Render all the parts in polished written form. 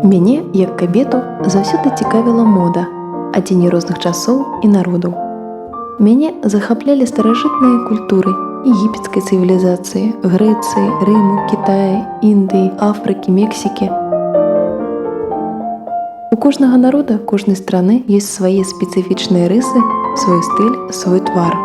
Мяне, як кабету, заўсёды цікавіла мода, адзенне розных часоў і народаў. Мяне захаплялі старажытныя культуры егіпецкай цывілізацыі, Грэцыі, Рыму, Кітая, Індыі, Афрыкі, Мексікі. У кожнага народа, кожнай страны ёсць свае спецыфічныя рысы, свой стыль, свой твар.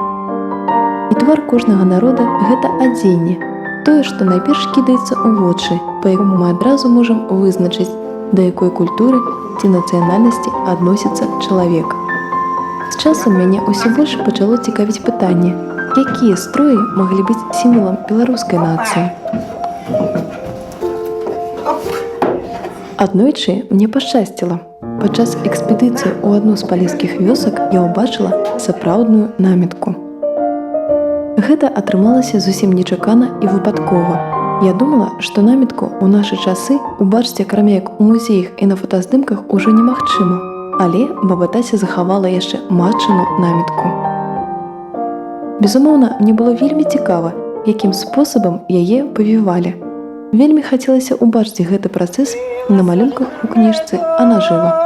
І твар кожнага народа – гэта адзенне, тое, што найперш кідаецца ў вочы, па якому мы адразу можам вызначыць, да якой культуры ці нацыянальнасці адносіцца чалавек. З часам мяне ўсё больш пачало цікавіць пытанне, якія строі маглі быць сімвалам беларускай нацыі. Аднойчы мне пашчасціла. Падчас экспедыцыі ў адну з палескіх вёсак я ўбачыла сапраўдную намітку. Гэта атрымалася зусім нечакана і выпадкова. Я думала, што намітку ў нашы часы убачыць акрамя як у музеях і на фотаздымках ужо немагчыма, але баба Тася захавала яшчэ матчыну намітку. Безумоўна, мне было вельмі цікава, якім спосабам яе павівалі. Вельмі хацелася ўбачыць гэты працэс на малюнках у кніжцы, а нажыва.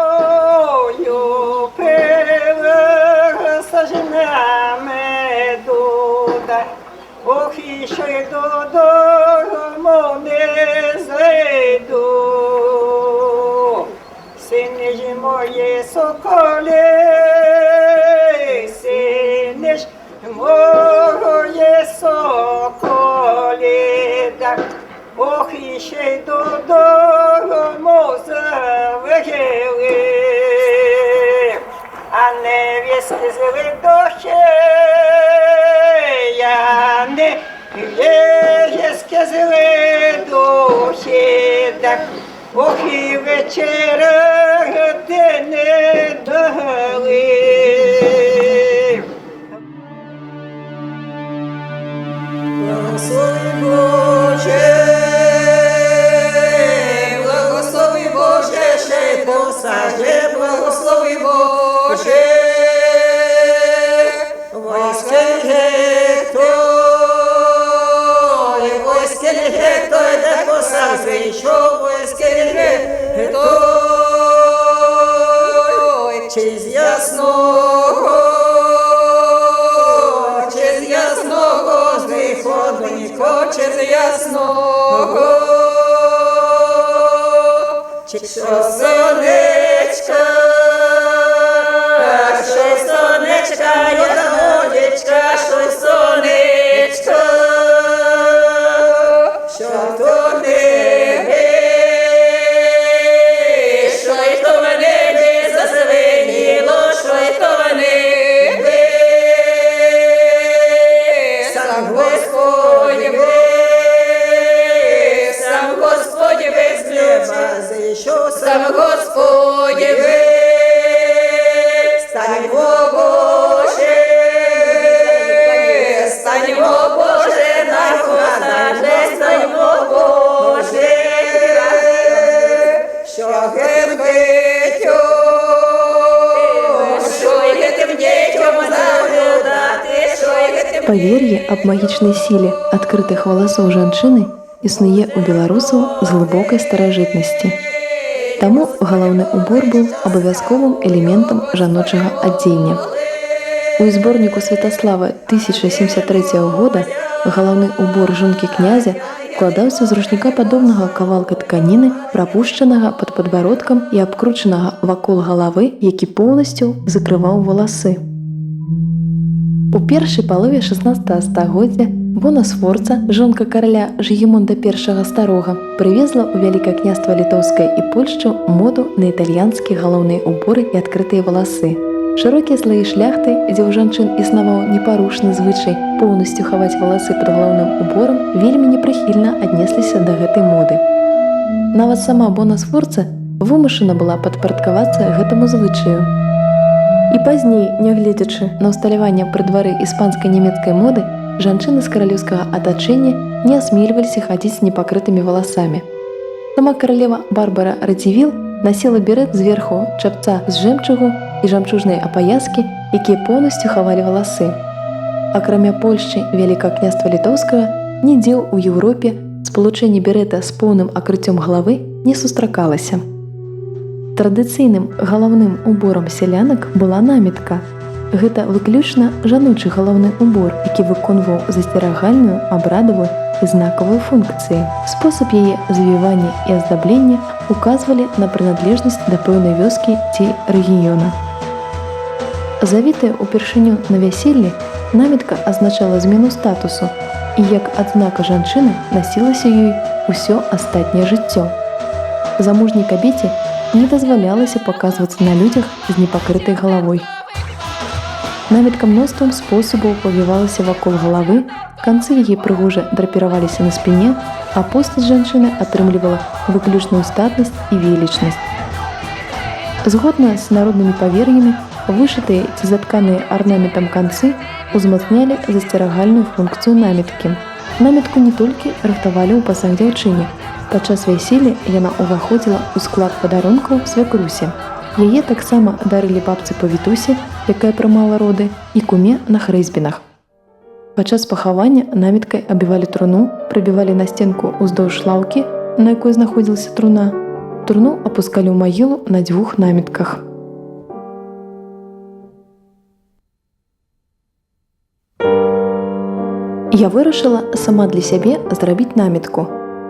Moje sokole, synyś, moje sokole, tak, och i się do domu zawygiły, a niewiesty zły do siejany, niewiesty zły do siedek, och i wieczera dene dali. Благослови Боже, ще посади, благослови Боже, войське Гектор, де посади, що войське Гектор. Через ясного зниходненько, через ясного, що сонечка, ягодечка, що сонечка, що то небі, що й то в небі зазвеніло, що й то в небі, сам Господь без неба зійшов, сам Господь станьмо Боже, на хватаже, станьмо Боже, що гем Павер'е аб магічнай сіле адкрытых валасоў жанчыны існуе ў беларусаў з глыбокай старажытнасці. Таму галаўны убор быў абавязковым элементам жаночага адзення. У зборніку Святаслава 1073 года галаўны убор жонкі князя складаўся з рушнікападобнага кавалка тканіны, прапушчанага пад падбародкам і абкручанага вакол галавы, які поўнасцю закрываў валасы. У першай палове 16 стагоддзя Бона Сфорца, жонка караля Жыгімонда I Старога, прывезла ў Вялікае княства Літоўскае і Польшчу моду на італьянскія галаўныя уборы і адкрытыя валасы. Шырокія слаі шляхты, дзе ў жанчын існаваў непарушны звычай поўнасцю хаваць валасы пад галаўным уборам, вельмі непрыхільна аднесліся да гэтай моды. Нават сама Бона Сфорца вымушана была падпарадкавацца гэтаму звычаю. І пазней, нягледзячы на ўсталяванне пры двары іспанска-нямецкай моды, жанчыны з каралеўскага атачэння не асмельваліся хадзіць з непакрытымі валасамі. Сама каралева Барбара Радзівіл насіла берэт зверху чапца з жэмчугу і жамчужнай апаяскі, якія поўнасцю хавалі валасы. Акрамя Польшчы і Вялікага княства Літоўскага, нідзе ў Еўропе спалучэнне берэта з поўным акрыццём галавы не сустракалася. Традыцыйным галаўным уборам сялянак была намітка. Гэта выключна жаночы галаўны убор, які выконваў засцерагальную, абрадавую і знакавую функцыі. Спосаб яе завівання і аздаблення указвалі на прыналежнасць да пэўнай вёскі ці рэгіёна. Завітая ўпершыню на вяселлі, намітка азначала змену статусу і як адзнака жанчыны насілася ёй усё астатняе жыццё. Замужняй кабеце не дазвалялася паказвацца на людзях з непакрытай галавой. Намітка мноствам спосабаў павівалася вакол галавы, канцы яе прыгожа драпіраваліся на спіне, а постаць жанчыны атрымлівала выключную статнасць і велічнасць. Згодна з народнымі павер'ямі, вышытыя ці затканыя арнаментам канцы узмацнялі засцерагальную функцыю наміткі. Намітку не толькі рыхтавалі ў пасаг дзяўчыне. Падчас вяселля яна ўваходзіла ў склад падарункаў свякрусе. Яе таксама дарылі бабцы-павітусі, якая прымала роды, і куме на хрэсьбінах. Падчас пахавання наміткай абівалі труну, прыбівалі на сценку ўздоўж лаўкі, на якой знаходзілася труна. Труну апускалі ў магілу на 2 намітках. Я вырашыла сама для сябе зрабіць намітку,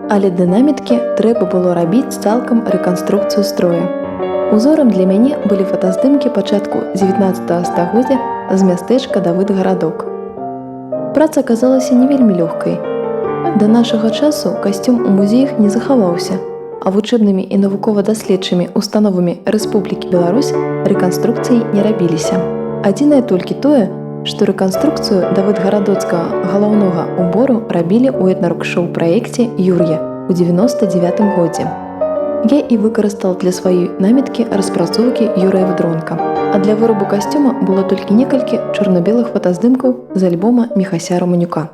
але для наміткі трэба было рабіць цалкам рэканструкцыю строя. Узорам для мяне былі фотаздымкі пачатку 19 стагоддзя з мястэчка Давыд-гарадок. Праца аказалася не вельмі лёгкай. Да нашага часу касцюм у музеях не захаваўся, а вучэбнымі і навукова-даследчымі установамі Рэспублікі Беларусь рэканструкцыі не рабіліся. Адзінае толькі тое, што рэканструкцыю давыдгарадоцкага галаўнога убору рабілі ў этна-рок-шоу праекце «Юр'я» у 99 годзе. Я і выкарыстала для сваёй наміткі распрацоўкі Юрыя Вдронка. А для вырабу касцюма было толькі некалькі чорна-белых фотаздымкаў з альбома Міхася Романюка.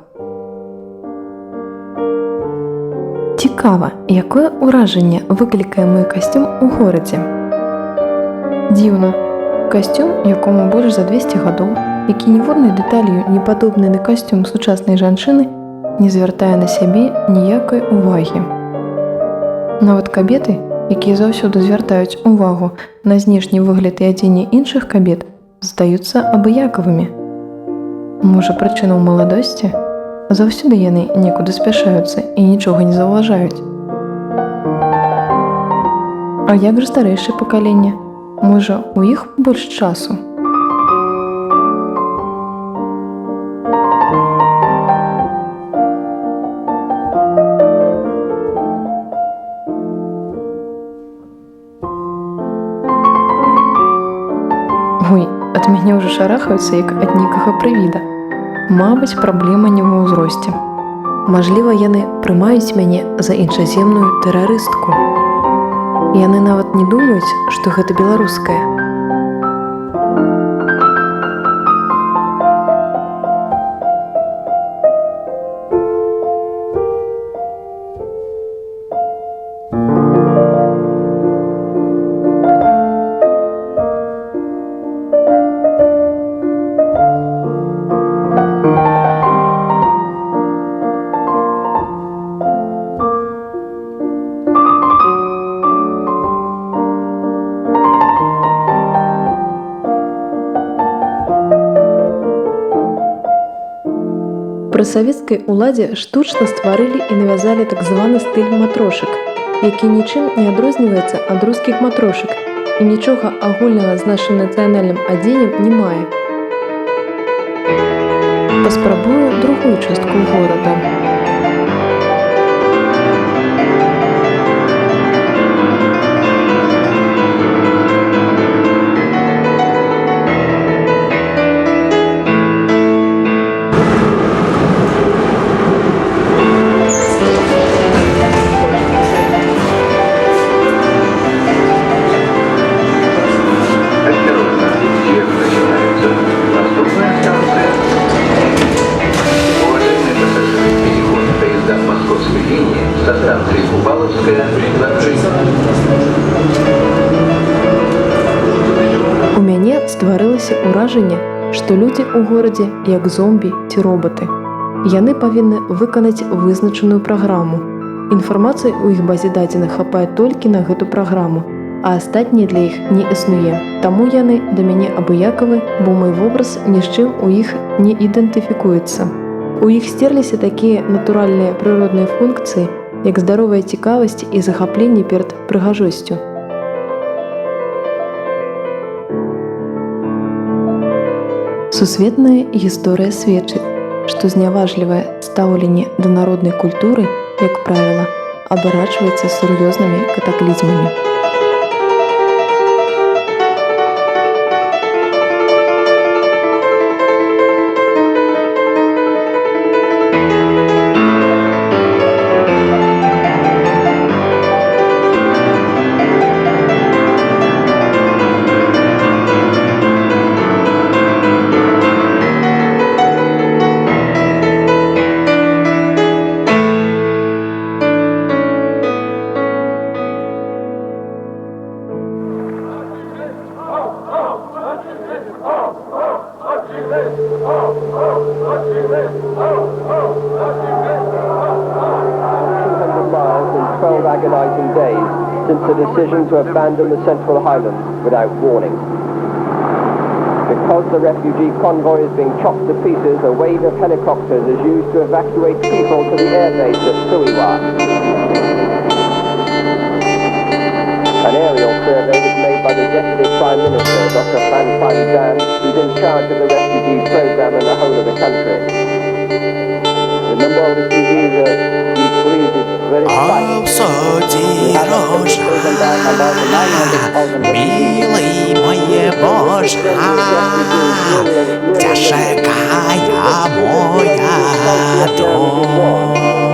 Цікава, якое ўражанне выклікае мой касцюм у горадзе. Дзіўна. Касцюм, якому больш за 200 гадоў, які ніводнай дэталью не падобны на касцюм сучаснай жанчыны, не звяртае на сябе ніякай увагі. Нават кабеты, якія заўсёды звяртаюць увагу на знешні выгляд і адзенне іншых кабет, здаюцца абыякавымі. Можа, прычына ў маладосці? Заўсёды яны некуды спяшаюцца і нічога не заўважаюць. А як жа старэйшае пакаленне? Можа, у іх больш часу? Ой, ад мяне ўжо шарахаюцца, як ад нейкага прывіда. Мабыць, праблема не ва ўзросце. Мажліва, яны прымаюць мяне за іншаземную тэрарыстку. Яны нават не думаюць, што гэта беларуская. Пры савецкай уладзе штучна стварылі і навязалі так званы стыль матрошак, які нічым не адрозніваецца ад рускіх матрошак і нічога агульнага з нашым нацыянальным адзеннем не мае. Паспрабую другую частку горада. У мяне стварылася ўражанне, што людзі ў горадзе як зомбі ці робаты. Яны павінны выканаць вызначаную праграму. Інфармацыі ў іх базе дадзеных хапае толькі на гэту праграму. а астатнія для іх не існуе. Таму яны да мяне абыякавы, бо мой вобраз ні з чым у іх не ідэнтыфікуецца. У іх стерліся такія натуральныя прыродныя функцыі, як здаровая цікавасць і захапленне перад прыгажосцю. Сусветная гісторыя сведчыць, што зняважлівае стаўленне да народнай культуры, як правіла, абарачваецца сур'ёзнымі катаклізмамі. Miles in 12 agonizing days since the decision to abandon the Central Highlands without warning. Because the refugee convoy is being chopped to pieces, a wave of helicopters is used to evacuate people to the airbase at Suiwa. An aerial survey was made by the Deputy Prime Minister, Dr. Phan Pham Nhat, who's in charge of the refugee program in the whole of the country. The number of refugees is very high. Милый мой Боже, тяжкая моя дом.